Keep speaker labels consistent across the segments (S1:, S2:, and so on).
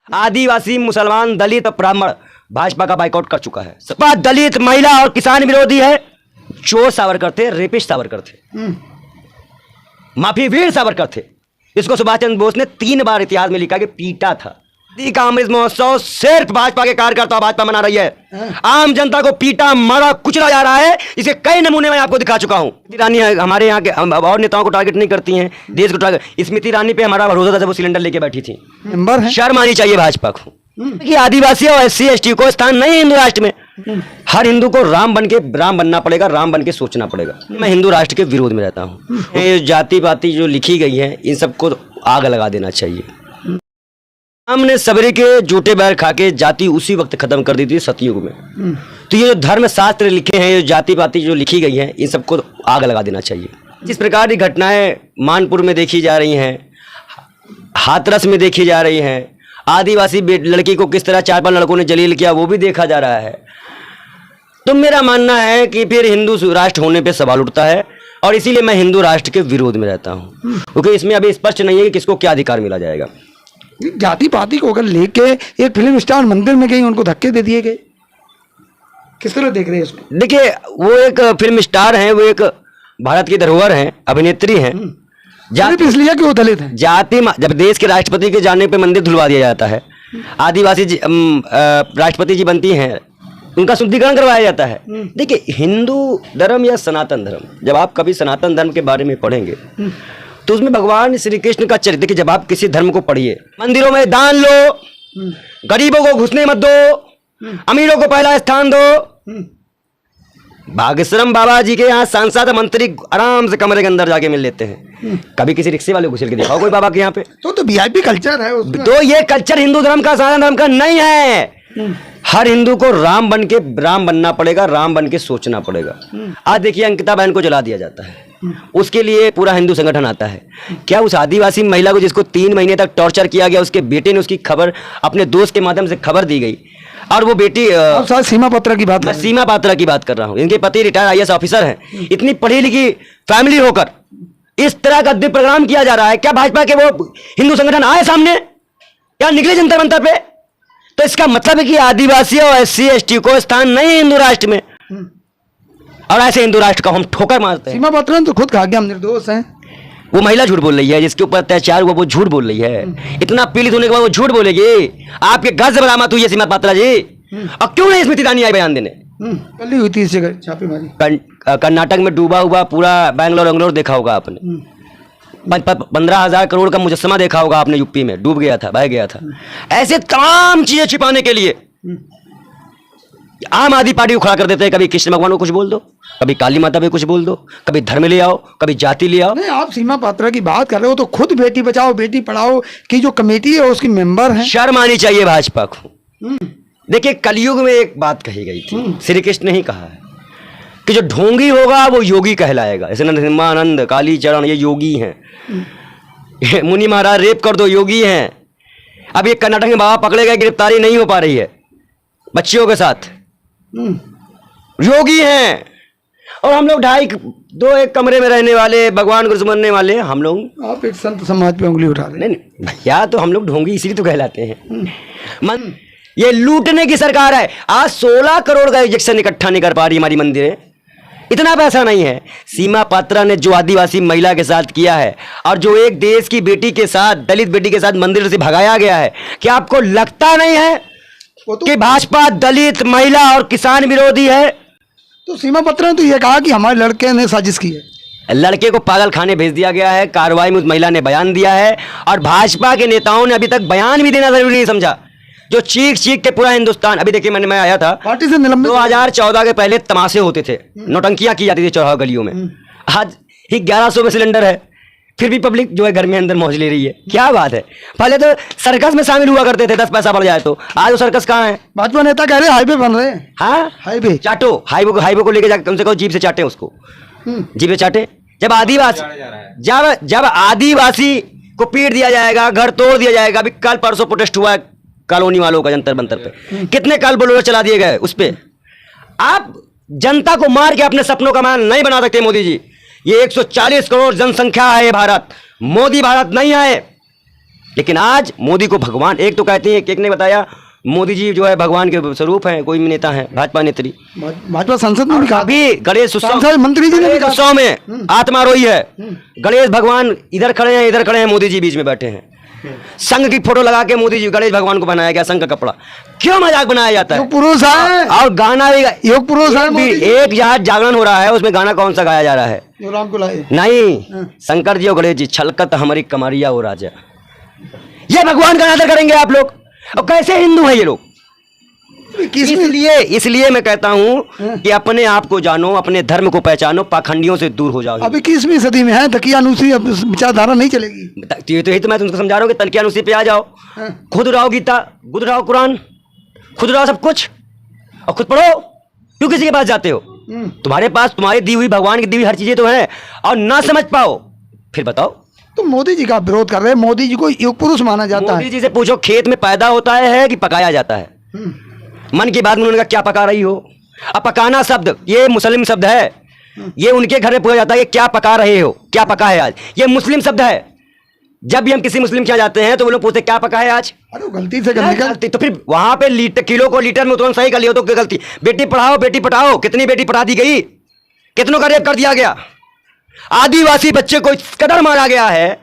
S1: आदिवासी, मुसलमान, दलित और ब्राह्मण भाजपा का बाइकआउट कर चुका है। सपा दलित, महिला और किसान विरोधी है। चोर सावरकर थे, रेपिस्ट सावरकर थे, माफी वीर सावरकर थे। इसको सुभाष चंद्र बोस ने 3 बार इतिहास में लिखा कि पीटा था। का अमृत महोत्सव सिर्फ भाजपा के कार्यकर्ता भाजपा मना रही है। आम जनता को पीटा, मारा, कुचला जा रहा है। इसे कई नमूने मैं आपको दिखा चुका हूं। स्मृति ईरानी हमारे यहाँ के और नेताओं को टारगेट नहीं करती हैं, देश को टारगेट। स्मृति ईरानी पे हमारा भरोसा था जब वो सिलेंडर लेके बैठी थी। शर्म आनी चाहिए भाजपा को कि आदिवासी और SC ST को स्थान नहीं हिंदू राष्ट्र में। हर हिंदू को राम बनना पड़ेगा, राम बन के सोचना पड़ेगा। मैं हिंदू राष्ट्र के विरोध में रहता हूँ। ये जाति पाति जो लिखी गई है, इन सबको आग लगा देना चाहिए। हमने सबरी के जूठे बैर खा के जाति उसी वक्त खत्म कर दी थी, सतयुग में। तो ये जो धर्म शास्त्र लिखे हैं, ये जाति पाति जो लिखी गई है, इन सबको आग लगा देना चाहिए। जिस प्रकार की घटनाएं मानपुर में देखी जा रही हैं, हाथरस में देखी जा रही हैं, आदिवासी लड़की को किस तरह 4-5 लड़कों ने जलील किया, वो भी देखा जा रहा है। तो मेरा मानना है कि फिर हिंदू राष्ट्र होने पे सवाल उठता है, और इसीलिए मैं हिंदू राष्ट्र के विरोध में रहता हूँ, क्योंकि इसमें अभी स्पष्ट नहीं है कि किसको क्या अधिकार मिला जाएगा।
S2: जाति पाति को अगर लेके एक फिल्म स्टार मंदिर में गई, उनको धक्के दे दिए गए, किस तरह देख रहे हैं इसको?
S1: देखिए, वो एक फिल्म स्टार हैं, वो एक भारत की धरोहर हैं, अभिनेत्री हैं।
S2: जाति इसलिए कि वो दलित हैं।
S1: जाति, जब देश के राष्ट्रपति के जाने पे मंदिर धुलवा दिया जाता है, आदिवासी राष्ट्रपति जी बनती हैं, उनका शुद्धिकरण करवाया जाता है। देखिए, हिंदू धर्म या सनातन धर्म, जब आप कभी सनातन धर्म के बारे में पढ़ेंगे तो उसमें भगवान श्री कृष्ण का चरित्र। देखिए, जब आप किसी धर्म को पढ़िए, मंदिरों में दान लो, गरीबों को घुसने मत दो, अमीरों को पहला स्थान दो। भाग्यश्रम बाबा जी के यहाँ सांसद मंत्री आराम से कमरे के अंदर जाके मिल लेते हैं। कभी किसी रिक्शे वाले घुसल के दिखाओ कोई बाबा के यहाँ पे?
S2: तो VIP कल्चर है उसमें।
S1: तो ये कल्चर हिंदू धर्म का, सनातन धर्म का नहीं है। हर हिंदू को राम बनना पड़ेगा, राम बन के सोचना पड़ेगा। आज देखिए, अंकिता बहन को जला दिया जाता है, उसके लिए पूरा हिंदू संगठन आता है। क्या उस आदिवासी महिला को, जिसको 3 महीने तक टॉर्चर किया गया, उसके बेटे ने उसकी खबर अपने दोस्त के माध्यम से खबर दी गई, और वो बेटी
S2: सीमा पात्रा की बात,
S1: मैं सीमा पात्रा की बात कर रहा हूँ। इनके पति रिटायर्ड IAS ऑफिसर हैं। इतनी पढ़ी लिखी फैमिली होकर इस तरह का दिव्य प्रोग्राम किया जा रहा है। क्या भाजपा के वो हिंदू संगठन आए सामने? क्या निकले जंतर मंतर पे? तो इसका मतलब है कि आदिवासी और SC ST को स्थान नहीं हिंदू राष्ट्र में, और ऐसे हिंदू राष्ट्र का हम ठोकर मारते हैं।
S2: सीमा पात्रा ने तो खुद कहा कि हम निर्दोष हैं।
S1: वो महिला झूठ बोल रही है, जिसके ऊपर अत्याचार हुआ वो झूठ बोल रही है। इतना पीड़ित होने के बाद वो झूठ बोलेगी? आपके घर से बरामद हुई है सीमा पात्रा जी, और क्यों नहीं स्मृति ईरानी आई बयान देने?
S2: कल ही हुई थी इस जगह छापेमारी।
S1: कर्नाटक में डूबा हुआ पूरा बैंगलोर देखा होगा आपने। 15,000 करोड़ का मुजस्समा देखा होगा आपने, यूपी में डूब गया था, बह गया था। ऐसे तमाम चीजें छिपाने के लिए आम आदमी पार्टी को खड़ा कर देते हैं। कभी कृष्ण भगवान को कुछ बोल दो, कभी काली माता पे कुछ बोल दो, कभी धर्म ले आओ, कभी जाति ले आओ।
S2: नहीं, आप सीमा पात्रा की बात कर रहे हो तो खुद बेटी बचाओ बेटी पढ़ाओ की जो कमेटी है उसकी मेंबर है। शर्म आनी
S1: चाहिए भाजपा को। देखिए, कलयुग में एक बात कही गई थी, श्री कृष्ण ने ही कहा है कि जो ढोंगी होगा वो योगी कहलाएगा। जैसे नरसिम्हानंद, काली चरण, ये योगी हैं। मुनि महाराज रेप कर दो, योगी हैं। अब ये कर्नाटक में बाबा पकड़े गए, गिरफ्तारी नहीं हो पा रही है बच्चियों के साथ, योगी हैं। और हम लोग 2-1 कमरे में रहने वाले, भगवान को समझने वाले हम लोग।
S2: आप एक संत समाज पे उंगली उठा रहे हैं।
S1: नहीं भैया, तो हम लोग ढोंगी इसीलिए तो कहलाते हैं। मन ये लूटने की सरकार है। आज 16 करोड़ का इंजेक्शन इकट्ठा नहीं कर पा रही हमारी मंदिरें, इतना पैसा नहीं है। सीमा पात्रा ने जो आदिवासी महिला के साथ किया है, और जो एक देश की बेटी के साथ, दलित बेटी के साथ मंदिर से भगाया गया है, क्या आपको लगता नहीं है कि भाजपा दलित, महिला और किसान विरोधी है?
S2: तो सीमा पात्रा ने तो यह कहा कि हमारे लड़के ने साजिश की है।
S1: लड़के को पागल खाने भेज दिया गया है। कार्रवाई में उस महिला ने बयान दिया है, और भाजपा के नेताओं ने अभी तक बयान भी देना जरूरी नहीं समझा। जो चीख के पूरा हिंदुस्तान, अभी देखिए, मैं आया था
S2: पार्टी से निलंबित।
S1: 2014 के पहले तमाशे होते थे, नौटंकियां की जाती थी चौराहा गलियों में। आज ही 1100 में सिलेंडर है, फिर भी पब्लिक जो है घर में अंदर मौज ले रही है। क्या बात है? पहले तो सर्कस में शामिल हुआ करते थे, 10 पैसा बढ़ जाए तो। आज वो सर्कस कहाँ है?
S2: भाजपा नेता कह रहे हाईवे बन रहे हैं।
S1: हाँ,
S2: हाईवे
S1: चाटो, हाईवे को लेके जाकर कम से कम जीप से चाटे उसको, जीप से चाटे। जब आदिवासी को पीट दिया जाएगा, घर तोड़ दिया जाएगा। अभी कल परसों प्रोटेस्ट हुआ है कॉलोनी वालों का जंतर मंतर पे, कितने कल बोलोर चला दिए गए उस पे। आप जनता को मार के अपने सपनों का मान नहीं बना सकते मोदी जी। ये 140 करोड़ जनसंख्या है ये भारत, मोदी भारत नहीं है। लेकिन आज मोदी को भगवान, एक तो कहते हैं, एक ने बताया मोदी जी जो है भगवान के स्वरूप हैं, कोई नेता है भाजपा नेत्री,
S2: भाजपा सांसद ने भी कहा,
S1: अभी गणेश उत्सव,
S2: सांसद मंत्री जी ने भी कहा
S1: उत्सव में आत्मा रोई है, गणेश भगवान इधर खड़े हैं, इधर खड़े हैं, मोदी जी बीच में बैठे हैं, संघ की फोटो लगा के मोदी जी गणेश भगवान को बनाया गया, संघ का कपड़ा, क्यों मजाक बनाया जाता है?
S2: योग पुरुष है
S1: और गाना भी
S2: योग पुरुष है।
S1: एक जहाँ जागरण हो रहा है उसमें गाना कौन सा गाया जा रहा है?
S2: जो राम को लाए
S1: नहीं, शंकर जी और गणेश जी, छलकत हमारी कमरिया वो राजा, ये भगवान का आदर करेंगे आप लोग? और कैसे हिंदू हैं ये लोग? इसलिए मैं कहता हूं कि अपने आप को जानो, अपने धर्म को पहचानो, पाखंडियों से दूर हो जाओ।
S2: अभी 21वीं सदी में है, तकियानुसी विचारधारा नहीं चलेगी।
S1: तो यही तो मैं तुमको समझा रहा हूँ कि तकियानुसी पे आ जाओ, खुद उड़ाओ गीता, खुद उड़ाओ कुरान, खुद उड़ाओ सब कुछ और खुद पढ़ो। क्यों किसी के पास जाते हो? तुम्हारे पास तुम्हारी दी हुई, भगवान की दी हुई हर चीजें तो है, और ना समझ पाओ फिर बताओ।
S2: तो मोदी जी का विरोध कर रहे हैं, मोदी जी को योग पुरुष माना जाता है।
S1: मोदी जी से पूछो खेत में पैदा होता है कि पकाया जाता है? मन की बात में उन्होंने कहा क्या पका रही हो? अब पकाना शब्द ये मुस्लिम शब्द है, ये उनके घर में पूछा जाता है कि क्या पका रहे हो, क्या पका है आज, ये मुस्लिम शब्द है। जब भी हम किसी मुस्लिम के यहाँ जाते हैं तो वो लोग पूछते क्या पका है आज?
S2: अरे गलती से गलती,
S1: तो फिर वहां पे लीटर किलो को लीटर में तुरंत सही कर लिया तो क्या गलती? बेटी पढ़ाओ, बेटी पढ़ाओ, कितनी बेटी पढ़ा दी गई, कितनों का रेप कर दिया गया, आदिवासी बच्चे को इस कदर मारा गया है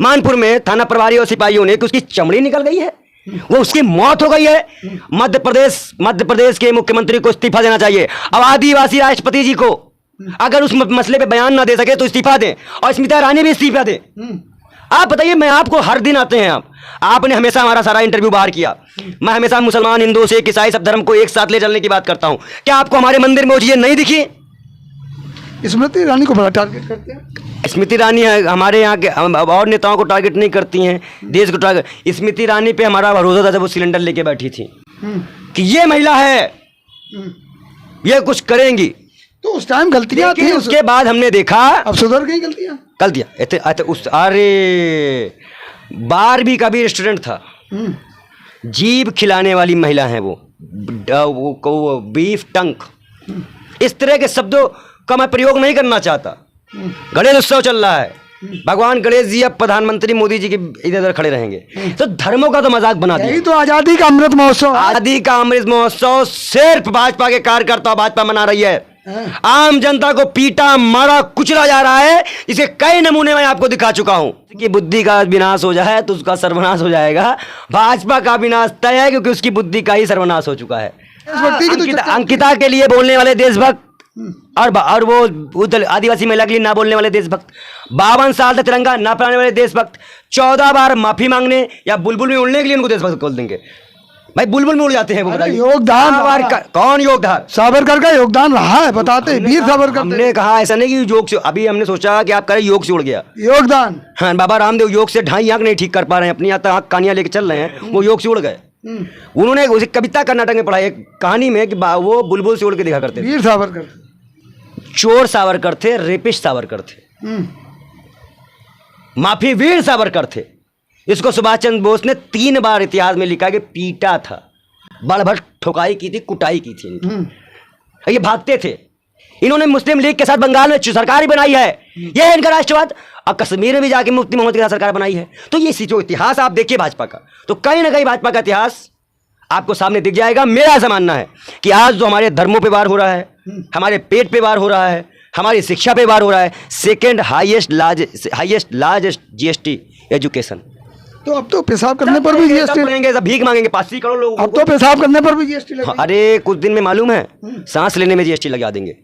S1: मानपुर में थाना प्रभारी और सिपाहियों ने कि उसकी चमड़ी निकल गई है, वो उसकी मौत हो गई है। मध्य प्रदेश के मुख्यमंत्री को इस्तीफा देना चाहिए। अब आदिवासी राष्ट्रपति जी को अगर उस मसले पे बयान ना दे सके तो इस्तीफा दें, और स्मिता ईरानी भी इस्तीफा दें। आप बताइए, मैं आपको हर दिन आते हैं आपने हमेशा हमारा सारा इंटरव्यू बाहर किया, मैं हमेशा मुसलमान, हिंदू, सिख, ईसाई सब धर्म को एक साथ ले चलने की बात करता हूं। क्या आपको हमारे मंदिर में वो चीजें नहीं दिखी?
S2: स्मृति ईरानी को बड़ा टारगेट करते हैं।
S1: स्मृति ईरानी हमारे यहाँ के और नेताओं को टारगेट नहीं करती हैं, देश को टारगेट। स्मृति ईरानी पे हमारा भरोसा था जब वो सिलेंडर लेके बैठी थी कि ये महिला है, ये कुछ करेंगी,
S2: तो उस टाइम गलतियां थी।
S1: उसके बाद हमने देखा
S2: अब सुधर गई गलतियां।
S1: अरे 12वीं का भी रेस्टोरेंट था, जीभ खिलाने वाली महिला है वो बीफ टंक, इस तरह के शब्दों का मैं प्रयोग नहीं करना चाहता। गणेश उत्सव चल रहा है, भगवान गणेश जी अब प्रधानमंत्री मोदी जी के इधर उधर खड़े रहेंगे, तो धर्मों का तो मजाक बना दिया।
S2: यही तो आजादी का अमृत महोत्सव,
S1: आजादी का अमृत महोत्सव सिर्फ भाजपा के कार्यकर्ता भाजपा मना रही है। आम जनता को पीटा, मारा, कुचला जा रहा है। इसके कई नमूने मैं आपको दिखा चुका हूं कि बुद्धि का विनाश हो जाए तो उसका सर्वनाश हो जाएगा। भाजपा का विनाश तय है क्योंकि उसकी बुद्धि का ही सर्वनाश हो चुका है। अंकिता के लिए बोलने वाले देशभक्त और वो आदिवासी महिला के लिए ना बोलने वाले देशभक्त, 52 साल तक तिरंगा ना फहराने वाले देशभक्त, 14 बार माफी मांगने या बुलबुल में उड़ने के लिए उनको देशभक्त बोल देंगे। भाई बुलबुल में उड़ जाते हैं वो, बताइए।
S2: योगदान
S1: कौन योगदान?
S2: सावरकर का योगदान रहा है, बताते वीर सावरकर।
S1: हमने कहा ऐसा नहीं कि योग से, अभी हमने सोचा कि आप करें योग से उड़ गया
S2: योगदान।
S1: हाँ, बाबा रामदेव योग से 2.5 आंख नहीं ठीक कर पा रहे हैं, अपनी आंख कहानियां लेके चल रहे हैं, वो योग से उड़ गए। उन्होंने उसे कविता कर्नाटक में पढ़ा एक कहानी में कि वो बुलबुल से उड़ के देखा करते थे।
S2: वीर सावरकर
S1: चोर सावरकर थे, रेपिस्ट सावरकर थे, माफी वीर सावरकर थे। इसको सुभाष चंद्र बोस ने 3 बार इतिहास में लिखा कि पीटा था, बड़भट ठुकाई की थी, कुटाई की थी इनकी। ये भागते थे। इन्होंने मुस्लिम लीग के साथ बंगाल में सरकार ही बनाई है, ये है इनका राष्ट्रवाद। और कश्मीर में भी जाके मुफ्ती मोहम्मद के साथ सरकार बनाई है। तो ये जो इतिहास आप देखिए भाजपा का, तो कहीं ना कहीं भाजपा का इतिहास आपको सामने दिख जाएगा। मेरा ऐसा मानना है कि आज जो हमारे धर्मों पे वार हो रहा है, हमारे पेट पे वार हो रहा है, हमारी शिक्षा पे वार हो रहा है, second highest largest GST education.
S2: तो अब तो पेशाब करने पर भी जीएसटी
S1: लेंगे, सब भीख मांगेंगे 80 करोड़ लोग।
S2: अब तो पेशाब करने पर भी जीएसटी लगेगी।
S1: अरे कुछ दिन में मालूम है सांस लेने में जीएसटी लगा देंगे,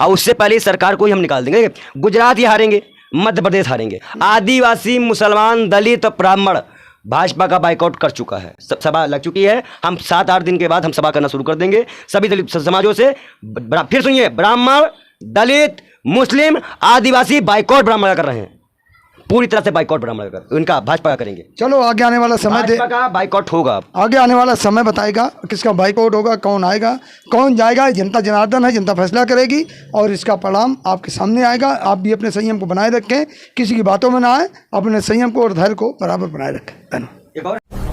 S1: और उससे पहले सरकार को ही हम निकाल देंगे। गुजरात ही हारेंगे, मध्य प्रदेश हारेंगे। आदिवासी, मुसलमान, दलित, ब्राह्मण भाजपा का बाइकआउट कर चुका है, सभा लग चुकी है। हम 7-8 दिन के बाद हम सभा करना शुरू कर देंगे सभी दलित समाजों से। फिर सुनिए, ब्राह्मण, दलित, मुस्लिम, आदिवासी बाइकआउट ब्राह्मण का कर रहे हैं, पूरी तरह से बाइकआउट ब्राह्मण का, इनका भाजपा का करेंगे।
S2: चलो आगे आने वाला समय
S1: भाजपा का बाइकआउट होगा,
S2: आगे आने वाला समय बताएगा किसका बाइकआउट होगा, कौन आएगा कौन जाएगा। जनता जनार्दन है, जनता फैसला करेगी और इसका परिणाम आपके सामने आएगा। आप भी अपने संयम को बनाए रखें, किसी की बातों में ना आए, अपने संयम को और धैर्य को बराबर बनाए रखें। धन्यवाद।